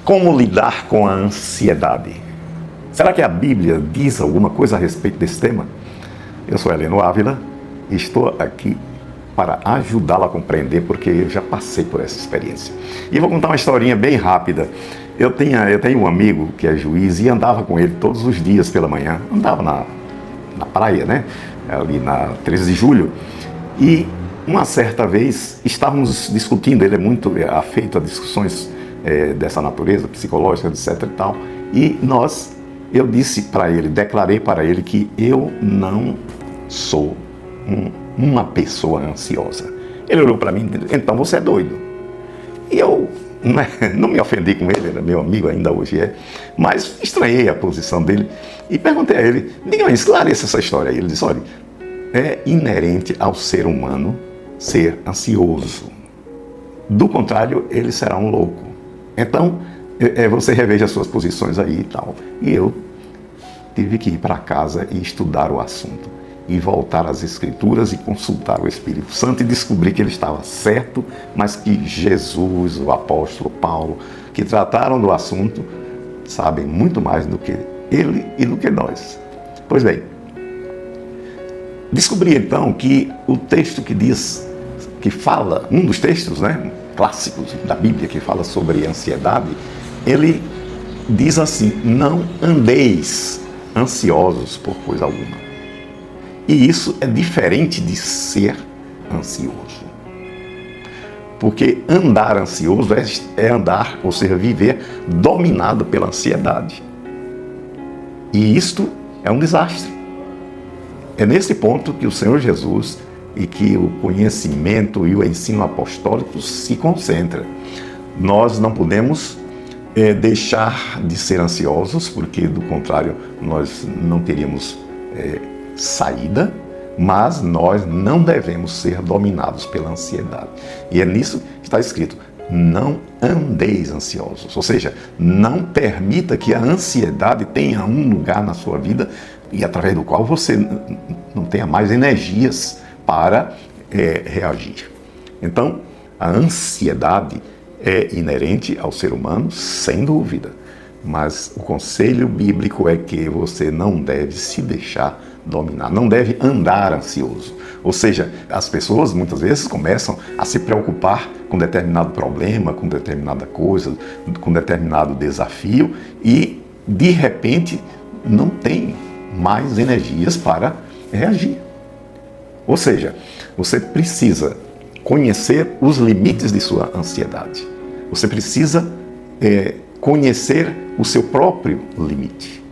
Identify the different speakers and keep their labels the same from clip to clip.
Speaker 1: Como lidar com a ansiedade? Será que a Bíblia diz alguma coisa a respeito desse tema? Eu sou Heleno Ávila e estou aqui para ajudá-la a compreender, porque eu já passei por essa experiência. E vou contar uma historinha bem rápida. Eu tenho um amigo que é juiz e andava com ele todos os dias pela manhã. Andava na praia, né? Ali na 13 de julho. E uma certa vez estávamos discutindo, ele é muito afeito a discussões dessa natureza, psicológica, etc e tal. E eu disse para ele, declarei para ele que eu não sou uma pessoa ansiosa. Ele olhou para mim e disse, então você é doido. E eu não me ofendi com ele, era meu amigo, ainda hoje é, mas estranhei a posição dele e perguntei a ele, diga, esclareça essa história. E ele disse, olha, é inerente ao ser humano ser ansioso. Do contrário, ele será um louco. Então, você reveja as suas posições aí e tal. E eu tive que ir para casa e estudar o assunto. E voltar às Escrituras e consultar o Espírito Santo e descobrir que ele estava certo, mas que Jesus, o apóstolo Paulo, que trataram do assunto, sabem muito mais do que ele e do que nós. Pois bem, descobri então que o texto que fala, um dos textos, né, clássicos da Bíblia que fala sobre ansiedade, ele diz assim, não andeis ansiosos por coisa alguma. E isso é diferente de ser ansioso. Porque andar ansioso é andar, ou seja, viver dominado pela ansiedade. E isto é um desastre. É nesse ponto que o Senhor Jesus e que o conhecimento e o ensino apostólico se concentra. Nós não podemos deixar de ser ansiosos, porque do contrário nós não teríamos saída, mas nós não devemos ser dominados pela ansiedade. E é nisso que está escrito, não andeis ansiosos, ou seja, não permita que a ansiedade tenha um lugar na sua vida e através do qual você não tenha mais energias para reagir. Então, a ansiedade é inerente ao ser humano, sem dúvida, mas o conselho bíblico é que você não deve se deixar dominar, não deve andar ansioso. Ou seja, as pessoas muitas vezes começam a se preocupar com determinado problema, com determinada coisa, com determinado desafio e, de repente, não tem mais energias para reagir. Ou seja, você precisa conhecer os limites de sua ansiedade. Você precisa conhecer o seu próprio limite.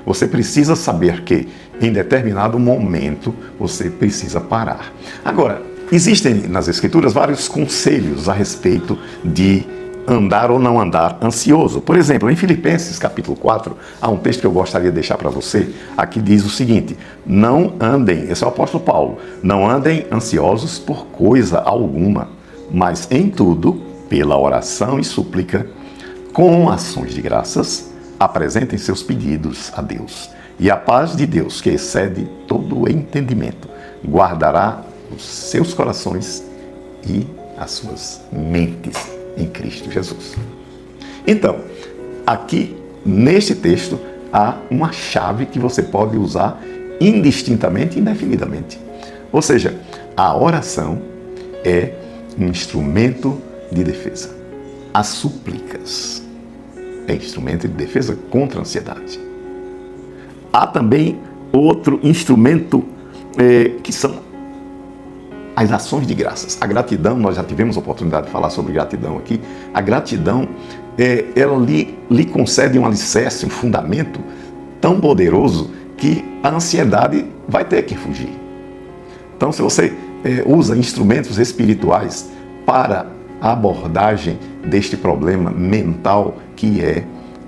Speaker 1: Você precisa saber que, em determinado momento, você precisa parar. Agora, existem nas Escrituras vários conselhos a respeito de andar ou não andar ansioso. Por exemplo, em Filipenses capítulo 4, há um texto que eu gostaria de deixar para você. Aqui diz o seguinte, não andem, esse é o apóstolo Paulo, não andem ansiosos por coisa alguma, mas em tudo, pela oração e súplica, com ações de graças, apresentem seus pedidos a Deus. E a paz de Deus, que excede todo o entendimento, guardará os seus corações e as suas mentes em Cristo Jesus. Então, aqui neste texto há uma chave que você pode usar indistintamente e indefinidamente. Ou seja, a oração é um instrumento de defesa. As súplicas é instrumento de defesa contra a ansiedade. Há também outro instrumento que são as ações de graças. A gratidão, nós já tivemos a oportunidade de falar sobre gratidão aqui. A gratidão, ela lhe concede um alicerce, um fundamento tão poderoso que a ansiedade vai ter que fugir. Então, se você usa instrumentos espirituais para a abordagem deste problema mental que é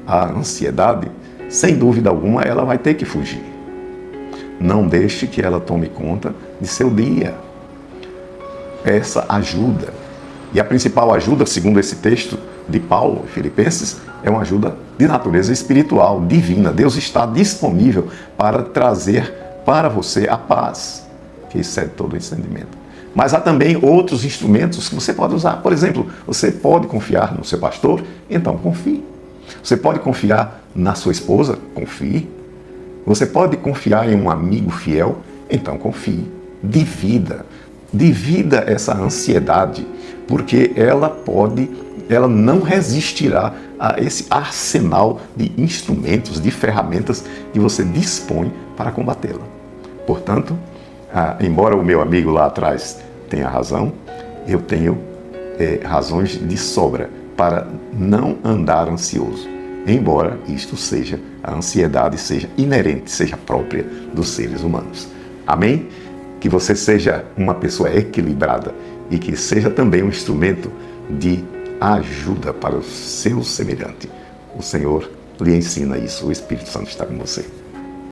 Speaker 1: a ansiedade, sem dúvida alguma, ela vai ter que fugir. Não deixe que ela tome conta de seu dia. Essa ajuda. E a principal ajuda, segundo esse texto de Paulo, Filipenses, é uma ajuda de natureza espiritual, divina. Deus está disponível para trazer para você a paz, que excede todo o entendimento. Mas há também outros instrumentos que você pode usar. Por exemplo, você pode confiar no seu pastor? Então confie. Você pode confiar na sua esposa? Confie. Você pode confiar em um amigo fiel? Então confie. Divida essa ansiedade, porque ela não resistirá a esse arsenal de instrumentos, de ferramentas que você dispõe para combatê-la. Portanto, embora o meu amigo lá atrás tenha razão, eu tenho razões de sobra para não andar ansioso, embora a ansiedade seja inerente, seja própria dos seres humanos. Amém? Que você seja uma pessoa equilibrada e que seja também um instrumento de ajuda para o seu semelhante. O Senhor lhe ensina isso, o Espírito Santo está com você.